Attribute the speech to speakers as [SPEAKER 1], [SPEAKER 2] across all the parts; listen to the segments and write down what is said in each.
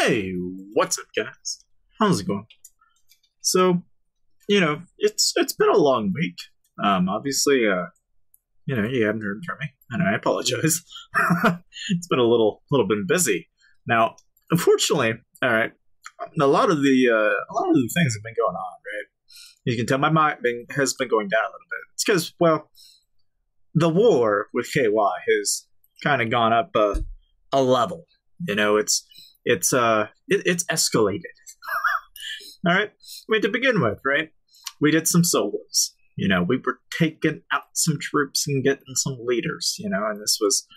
[SPEAKER 1] Hey, what's up, guys? How's it going? So, it's been a long week. Obviously, you haven't heard from me, and I apologize. It's been a little bit busy. Now, unfortunately, all right, a lot of the things have been going on, right? You can tell my mind has been going down a little bit. It's because, well, the war with KY has kind of gone up a level. It's escalated. All right. I mean, to begin with, right? We did some solos. We were taking out some troops and getting some leaders. And this was,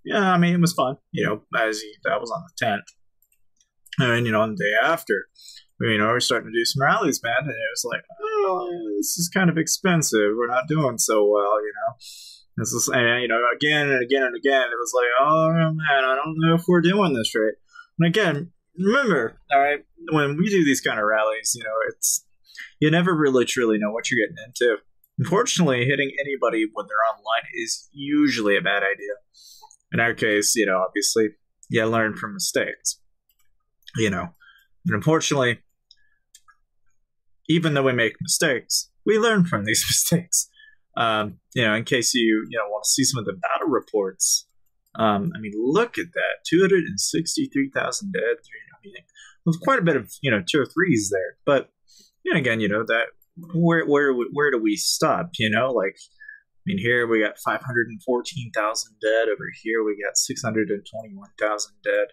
[SPEAKER 1] yeah, I mean, it was fun. That was on the 10th, and on the day after, we're starting to do some rallies, man. And it was like, oh, this is kind of expensive. We're not doing so well. This is, again and again and again. It was like, oh man, I don't know if we're doing this right. And again, remember, all right, when we do these kind of rallies, you never really truly know what you're getting into. Unfortunately, hitting anybody when they're online is usually a bad idea. In our case, obviously, you learn from mistakes. And unfortunately, even though we make mistakes, we learn from these mistakes. In case you want to see some of the battle reports, look at that, 263,000 dead. There's quite a bit of tier 3s there, but again, that where do we stop? Here we got 514,000 dead. Over here we got 621,000 dead.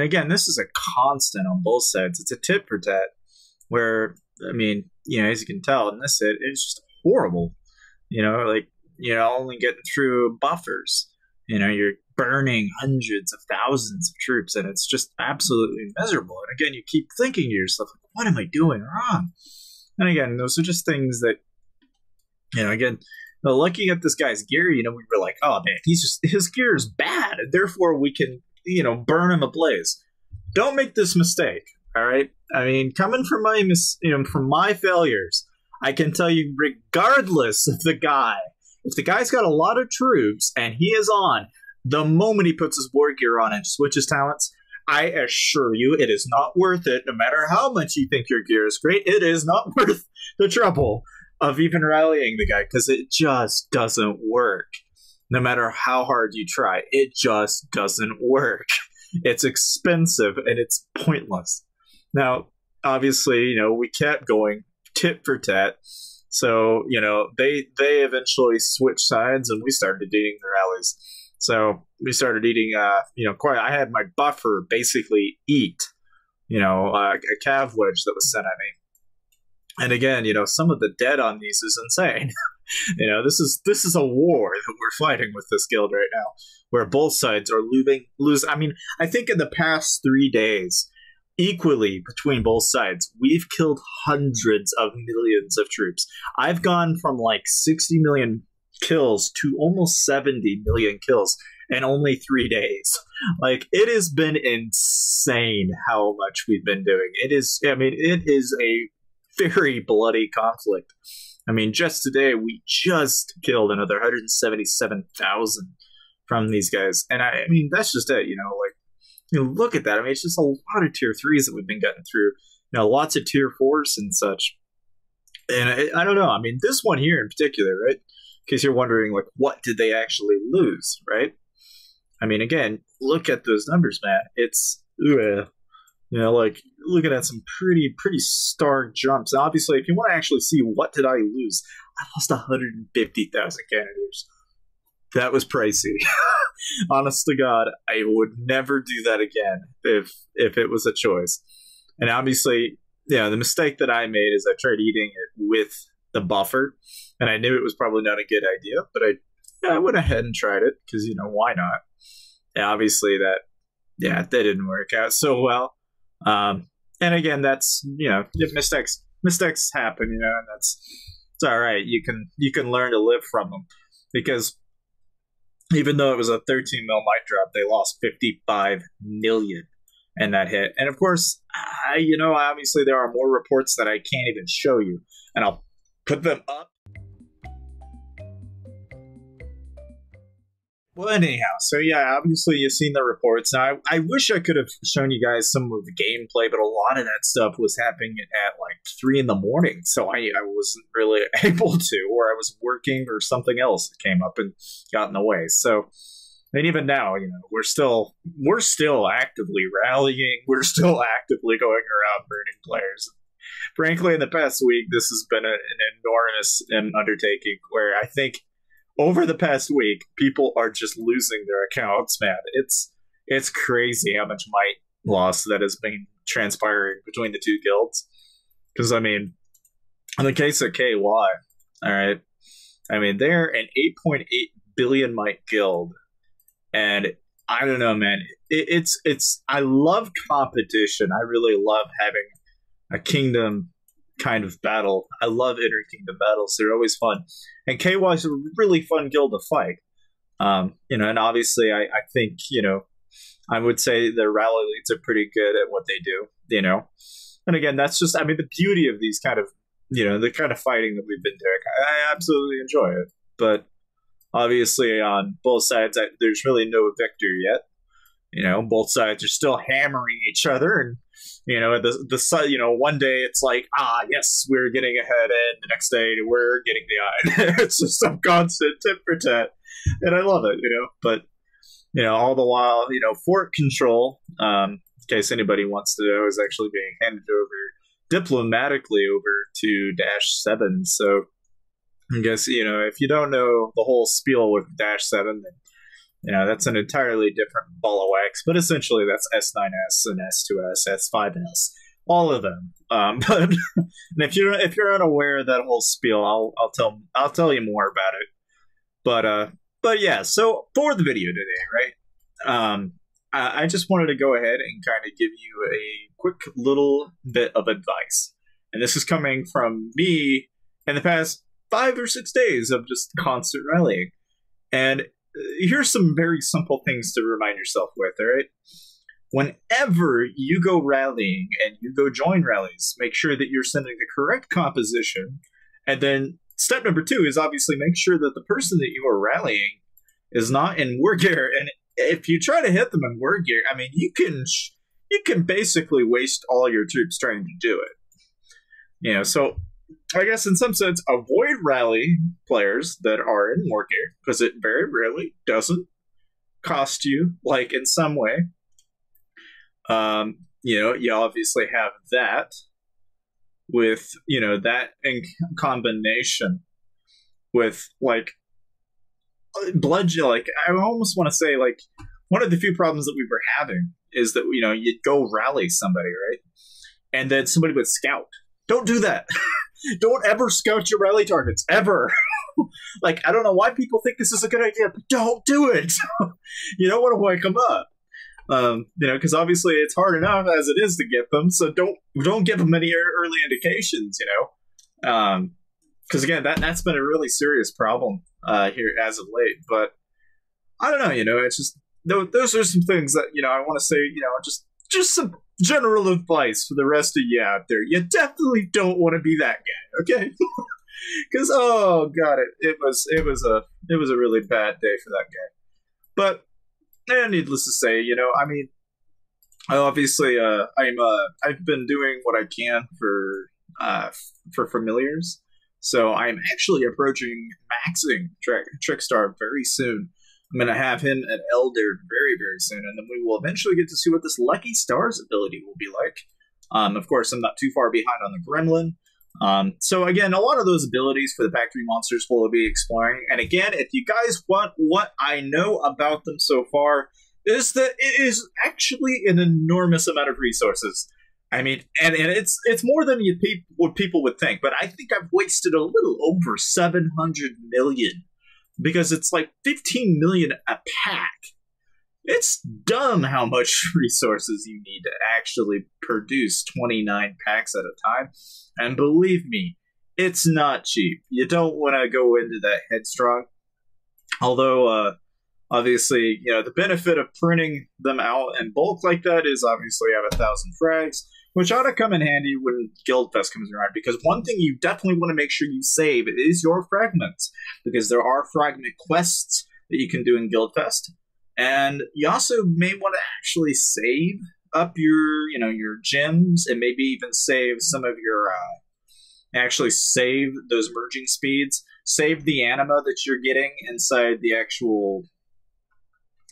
[SPEAKER 1] Again, this is a constant on both sides. It's a tit for tat. Where as you can tell in this hit, it's just horrible. Only getting through buffers. You're burning hundreds of thousands of troops, and it's just absolutely miserable. And again, you keep thinking to yourself, what am I doing wrong? And again, those are just things that, looking at this guy's gear, we were like, oh man, his gear is bad, and therefore we can, burn him ablaze. Don't make this mistake, all right? Coming from from my failures, I can tell you, regardless of the guy, if the guy's got a lot of troops and he is on, the moment he puts his war gear on and switches talents, I assure you it is not worth it. No matter how much you think your gear is great, it is not worth the trouble of even rallying the guy, because it just doesn't work. No matter how hard you try, it just doesn't work. It's expensive and it's pointless. Now, obviously, we kept going tit for tat. So, they eventually switched sides and we started eating the rallies. So we started eating, I had my buffer basically eat, a cav wedge that was sent at me. And again, some of the dead on these is insane. This is a war that we're fighting with this guild right now, where both sides are losing. I think in the past 3 days, equally between both sides, we've killed hundreds of millions of troops. I've gone from like 60 million kills to almost 70 million kills in only 3 days. It has been insane how much we've been doing. It is a very bloody conflict. Just today we just killed another 177,000 from these guys, and that's just it. Look at that. It's just a lot of tier 3s that we've been getting through. Lots of tier 4s and such. And I don't know. This one here in particular, right? In case you're wondering, what did they actually lose, right? Again, look at those numbers, man. It's, looking at some pretty stark jumps. And obviously, if you want to actually see what did I lose, I lost 150,000 Canadiers. That was pricey. Honest to God, I would never do that again if it was a choice. And obviously, the mistake that I made is I tried eating it with the buffer, and I knew it was probably not a good idea, but I went ahead and tried it because, why not? And obviously that didn't work out so well. And again, that's, mistakes happen, and it's all right. You can learn to live from them, because even though it was a 13 mil mic drop, they lost 55 million in that hit. And of course, obviously there are more reports that I can't even show you, and I'll put them up. Well, anyhow, so yeah, obviously you've seen the reports. Now, I wish I could have shown you guys some of the gameplay, but a lot of that stuff was happening at like 3 in the morning, so I wasn't really able to, or I was working or something else that came up and got in the way. So, and even now, we're still actively rallying. We're still actively going around burning players. Frankly, in the past week, this has been an enormous undertaking where I think over the past week, people are just losing their accounts, man. It's crazy how much might loss that has been transpiring between the two guilds. Because, I mean, in the case of KY, all right, I mean, they're an 8.8 billion might guild. And I don't know, man. I love competition. I really love having a kingdom kind of battle. I love inter-kingdom battles. They're always fun. And KY is a really fun guild to fight. And obviously I think, I would say their rally leads are pretty good at what they do, And again, that's just, I mean, the beauty of these kind of, the kind of fighting that we've been doing. I absolutely enjoy it. But obviously on both sides, there's really no victor yet. Both sides are still hammering each other, and one day it's like, yes, we're getting ahead, and the next day we're getting behind. It's just some constant tit for tat, and I love it. But all the while, fort control, in case anybody wants to know, is actually being handed over diplomatically over to -7. So I guess if you don't know the whole spiel with -7, then that's an entirely different ball of wax, but essentially that's S9S and S2S, S5S, all of them. But and if you're unaware of that whole spiel, I'll tell you more about it. But yeah. So for the video today, right? I just wanted to go ahead and kind of give you a quick little bit of advice, and this is coming from me in the past 5 or 6 days of just constant rallying, and here's some very simple things to remind yourself with, all right? Whenever you go rallying and you go join rallies, make sure that you're sending the correct composition. And then step number 2 is obviously make sure that the person that you are rallying is not in war gear. And if you try to hit them in war gear, I mean, you can basically waste all your troops trying to do it. So I guess in some sense, avoid rally players that are in war gear, because it very rarely doesn't cost you, like, in some way. You obviously have that with, that in combination with, like, bloodshed. Like, I almost want to say, like, one of the few problems that we were having is that, you'd go rally somebody, right? And then somebody would scout. Don't do that. Don't ever scout your rally targets, ever. Like, I don't know why people think this is a good idea, but don't do it. You don't want to wake them up. Because obviously it's hard enough as it is to get them, so don't give them any early indications, Because again, that's been a really serious problem here as of late. But I don't know, it's just those are some things that I want to say, just some general advice for the rest of you out there. You definitely don't want to be that guy, okay? Because oh god, it was a really bad day for that guy. But needless to say, I mean, obviously, I've been doing what I can for familiars, so I'm actually approaching maxing Trickstar very soon. I'm going to have him at Elder very, very soon, and then we will eventually get to see what this Lucky Stars ability will be like. Of course, I'm not too far behind on the Gremlin. So again, a lot of those abilities for the Pack 3 monsters we'll be exploring. And again, if you guys want what I know about them so far, is that it is actually an enormous amount of resources. I mean, and it's more than what people would think, but I think I've wasted a little over 700 million. Because it's like 15 million a pack. It's dumb how much resources you need to actually produce 29 packs at a time. And believe me, it's not cheap. You don't want to go into that headstrong. Although, obviously, the benefit of printing them out in bulk like that is obviously you have 1,000 frags, which ought to come in handy when Guildfest comes around, because one thing you definitely want to make sure you save is your fragments, because there are fragment quests that you can do in Guildfest. And you also may want to actually save up your, your gems, and maybe even save some of your, actually save those merging speeds, save the anima that you're getting inside the actual,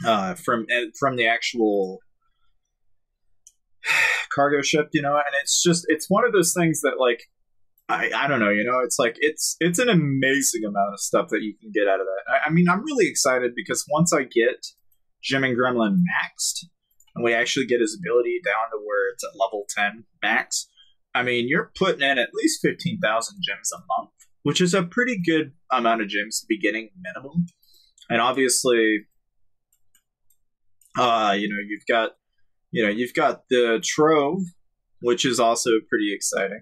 [SPEAKER 1] from the actual cargo ship, and it's one of those things that, like, I don't know, it's like, it's an amazing amount of stuff that you can get out of that. I mean, I'm really excited because once I get Gem and Gremlin maxed, and we actually get his ability down to where it's at level 10 max, I mean, you're putting in at least 15,000 gems a month, which is a pretty good amount of gems to be getting minimum. And obviously, you've got the Trove, which is also pretty exciting.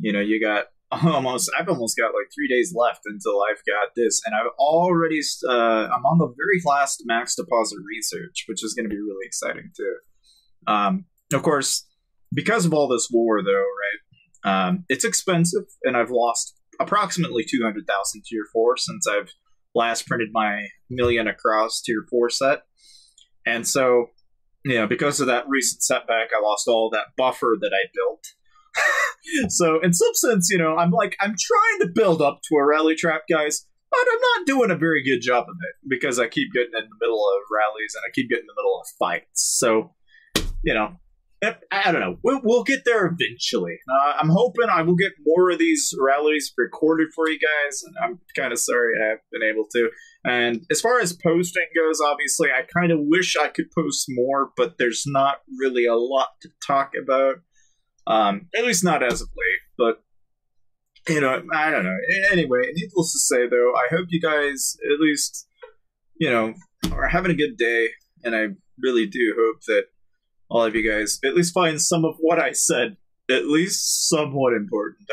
[SPEAKER 1] You got I've almost got like 3 days left until I've got this, and I've already I'm on the very last max deposit research, which is going to be really exciting too. Of course, because of all this war, though, right? It's expensive, and I've lost approximately 200,000 tier 4 since I've last printed my million across tier 4 set, and so because of that recent setback, I lost all that buffer that I built. So in some sense, I'm trying to build up to a rally trap, guys, but I'm not doing a very good job of it because I keep getting in the middle of rallies and I keep getting in the middle of fights. So, I don't know. We'll get there eventually. I'm hoping I will get more of these rallies recorded for you guys, and I'm kind of sorry I haven't been able to. And as far as posting goes, obviously, I kind of wish I could post more, but there's not really a lot to talk about. At least not as of late, but, I don't know. Anyway, needless to say, though, I hope you guys at least, are having a good day, and I really do hope that all of you guys at least find some of what I said at least somewhat important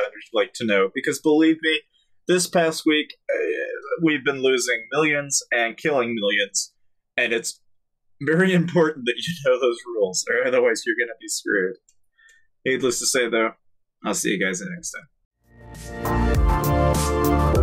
[SPEAKER 1] to know, because believe me, this past week, we've been losing millions and killing millions, and it's very important that you know those rules, or otherwise you're going to be screwed. Needless to say, though, I'll see you guys next time.